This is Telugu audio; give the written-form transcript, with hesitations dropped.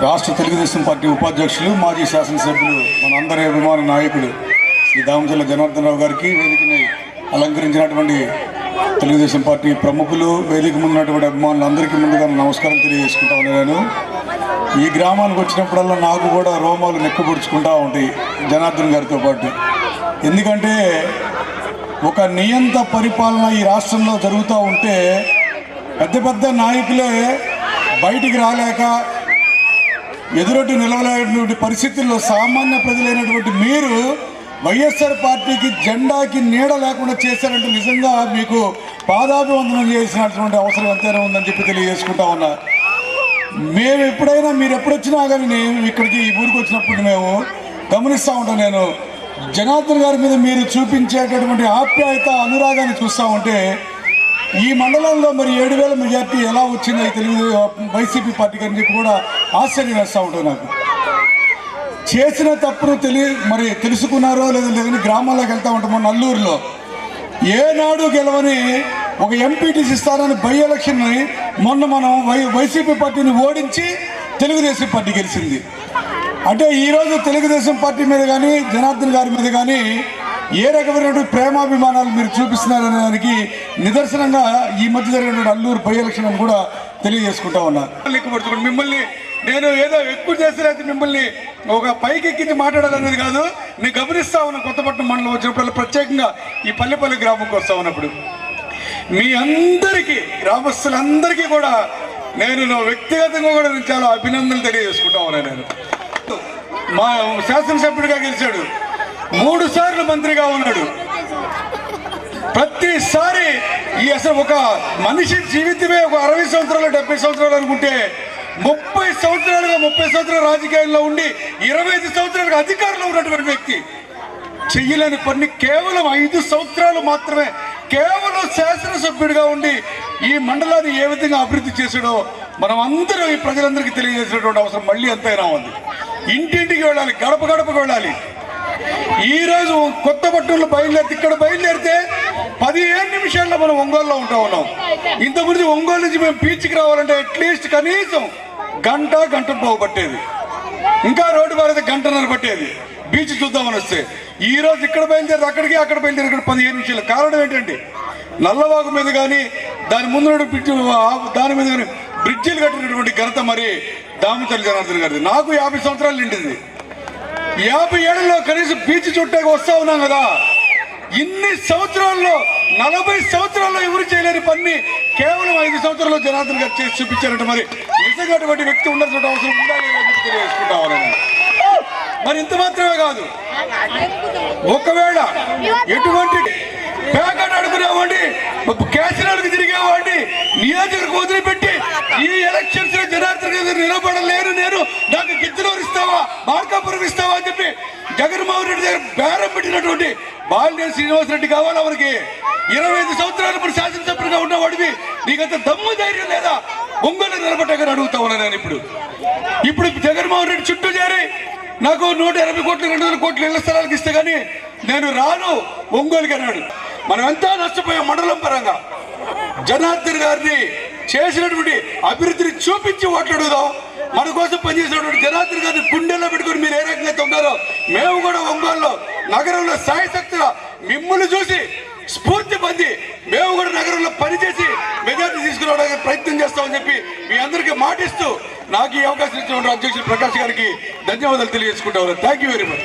రాష్ట్ర తెలుగుదేశం పార్టీ ఉపాధ్యక్షులు మాజీ శాసనసభ్యులు మనందరి అభిమాన నాయకుడు శ్రీ దామచర్ల జనార్దన్ రావు గారికి వేదికని అలంకరించినటువంటి తెలుగుదేశం పార్టీ ప్రముఖులు, వేదిక ముందున్నటువంటి అభిమానులందరికీ ముందుగా నమస్కారం తెలియజేసుకుంటా ఉన్నాను. ఈ గ్రామానికి వచ్చినప్పుడల్లా నాకు కూడా రోమాలు నెక్కపొడుచుకుంటూ ఉంటాయి జనార్దన్ గారితో పాటు. ఎందుకంటే ఒక నియంత పరిపాలన ఈ రాష్ట్రంలో జరుగుతూ ఉంటే పెద్ద పెద్ద నాయకులే బయటికి రాలేక ఎదురొడ్డి నిలవలేనటువంటి పరిస్థితుల్లో సామాన్య ప్రజలైనటువంటి మీరు వైఎస్ఆర్ పార్టీకి జెండాకి నీడ లేకుండా చేశారంటే నిజంగా మీకు పాదాభివందనం చేసినటువంటి అవసరం ఎంతైనా ఉందని చెప్పి తెలియజేసుకుంటా ఉన్నా. మేము ఎప్పుడైనా మీరు ఎప్పుడొచ్చినా కానీ నేను ఇక్కడికి ఈ ఊరికి వచ్చినప్పుడు మేము గమనిస్తూ ఉంటాను. నేను జనార్దన్ గారి మీద మీరు చూపించేటటువంటి ఆప్యాయత, అనురాగాన్ని చూస్తూ ఉంటే ఈ మండలంలో మరి 7,000 మెజార్టీ ఎలా వచ్చిందో తెలుగు వైసీపీ పార్టీకి అని చెప్పి కూడా ఆశ్చర్యం వేస్తూ ఉంటుంది నాకు. చేసిన తప్పును మరి తెలుసుకున్నారో లేదని గ్రామాల్లోకి వెళ్తూ ఉంటాము. నల్లూరులో ఏనాడు గెలవని ఒక ఎంపీటీసీ స్థానాన్ని బై ఎలక్షన్ని మొన్న మనం వైసీపీ పార్టీని ఓడించి తెలుగుదేశం పార్టీ గెలిచింది. అంటే ఈరోజు తెలుగుదేశం పార్టీ మీద కానీ జనార్దన్ గారి మీద కానీ ఏ రకమైనటువంటి ప్రేమాభిమానాలు మీరు చూపిస్తున్నారనే దానికి నిదర్శనంగా ఈ మధ్య జరిగినటువంటి అల్లూరు బై ఎలక్షన్ అని కూడా తెలియజేసుకుంటా ఉన్నా. లెక్కపడుతుంది మిమ్మల్ని నేను ఏదో ఎక్కువ చేసినట్టు మిమ్మల్ని ఒక పైకి ఎక్కించి మాట్లాడాలనేది కాదు. నేను గమనిస్తా ఉన్నా కొత్తపట్నం మండలం వచ్చినప్పుడు, ప్రత్యేకంగా ఈ పల్లెపల్లి గ్రామంకి వస్తా ఉన్నప్పుడు మీ అందరికీ, గ్రామస్తులందరికీ కూడా నేను వ్యక్తిగతంగా కూడా నేను చాలా అభినందనలు తెలియజేసుకుంటా ఉన్నా. నేను మా శాసనసభ్యుడిగా గెలిచాడు, 3 సార్లు మంత్రిగా ఉన్నాడు. ప్రతిసారి ఈ అసలు ఒక మనిషి జీవితమే ఒక 60 సంవత్సరాలు 70 సంవత్సరాలు అనుకుంటే 30 సంవత్సరాలు రాజకీయాల్లో ఉండి 25 సంవత్సరాలుగా అధికారంలో ఉన్నటువంటి వ్యక్తి చెయ్యలేని పని కేవలం 5 సంవత్సరాలు మాత్రమే కేవలం శాసనసభ్యుడిగా ఉండి ఈ మండలాన్ని ఏ విధంగా అభివృద్ధి చేసాడో మనం అందరూ ఈ ప్రజలందరికీ తెలియజేసినటువంటి అవసరం మళ్ళీ ఎంతైనా ఉంది. ఇంటింటికి వెళ్ళాలి, గడప గడపకు వెళ్ళాలి. ఈరోజు కొత్తపట్నంలో ఇక్కడ బయలుదేరితే 15 నిమిషాల్లో మనం ఒంగోలులో ఉంటా ఉన్నాం. ఇంతకుముందు ఒంగోలు నుంచి మేము బీచ్కి రావాలంటే అట్లీస్ట్ కనీసం గంట పట్టేది. ఇంకా రోడ్డు బారైతే 1.5 గంటలు పట్టేది బీచ్ చూద్దామని వస్తే. ఈరోజు ఇక్కడ బయలుదేరి అక్కడ బయలుదేరి ఇక్కడ 15 నిమిషాలు. కారణం ఏంటంటే నల్లవాగు మీద కానీ దాని ముందు దాని మీద కానీ బ్రిడ్జిలు కట్టినటువంటి ఘనత మరి దామచర్ల జనార్దన్ గారిది. నాకు 50 సంవత్సరాలు నిండింది. 50 ఏళ్లలో కనీసం బీచ్ చుట్టాక వస్తా ఉన్నాం కదా. ఇన్ని సంవత్సరాల్లో 40 సంవత్సరాల్లో ఎవరు చేయలేని పని కేవలం 5 సంవత్సరాల్లో జనార్దన్ గారు చేసి చూపించారంటే మరి నిజంగా అటువంటి వ్యక్తి ఉండాల్సిన అవసరం ఉండాలి అని తెలియజేసుకుంటామని. మరి ఇంత మాత్రమే కాదు, ఒకవేళ ఎటువంటి ప్యాకెట్ అడుగునేవాడి, క్యాసినాలకు తిరిగేవాడిని నియోజకవర్గం వదిలిపెట్టి ఈ ఎలక్షన్స్ లో జనార్దన్ గారు నిలబడలేరు, నేను నాకు గిద్దలూరు ఇస్తావా, మార్కాపురం ఇస్తావా అని చెప్పి జగన్మోహన్ రెడ్డి దగ్గర బేరం పెట్టినటువంటి బాలినేని శ్రీనివాసరెడ్డి కావాలి. ఎవరికి 25 సంవత్సరాలు ఇప్పుడు శాసనసభ్యుడిగా ఉన్నవాడివి, నీకంత దమ్ము ధైర్యం లేదా ఒంగోలు నిలబడ్డాకని అడుగుతా ఉన్నా నేను. ఇప్పుడు జగన్మోహన్ రెడ్డి చుట్టూ చేరి నాకు 180 కోట్లు 200 కోట్లు ఇళ్ల స్థలాలకు ఇస్తే కానీ నేను రాను ఒంగోలుకి అన్నాడు. మనం ఎంతో నష్టపోయాం మండలం పరంగా. జనార్దన్ గారిని చేసినటువంటి అభివృద్ధిని చూపించి ఓట్లాడుదాం. మన కోసం పనిచేసినటువంటి జనార్దన్ గారిని గుండెల్లో పెట్టుకుని మీరు ఏ రకంగా ఉన్నారో మేము కూడా ఒంగోలులో నగరంలో సాయశక్తిగా మిమ్మల్ని చూసి స్ఫూర్తి పొంది మేము కూడా నగరంలో పనిచేసి మెజార్టీ తీసుకురావడానికి ప్రయత్నం చేస్తామని చెప్పి మీ అందరికీ మాటిస్తూ నాకు ఈ అవకాశం ఇచ్చినటువంటి అధ్యక్షుడు ప్రకాష్ గారికి ధన్యవాదాలు తెలియజేసుకుంటా ఉన్నాను. Thank you very much.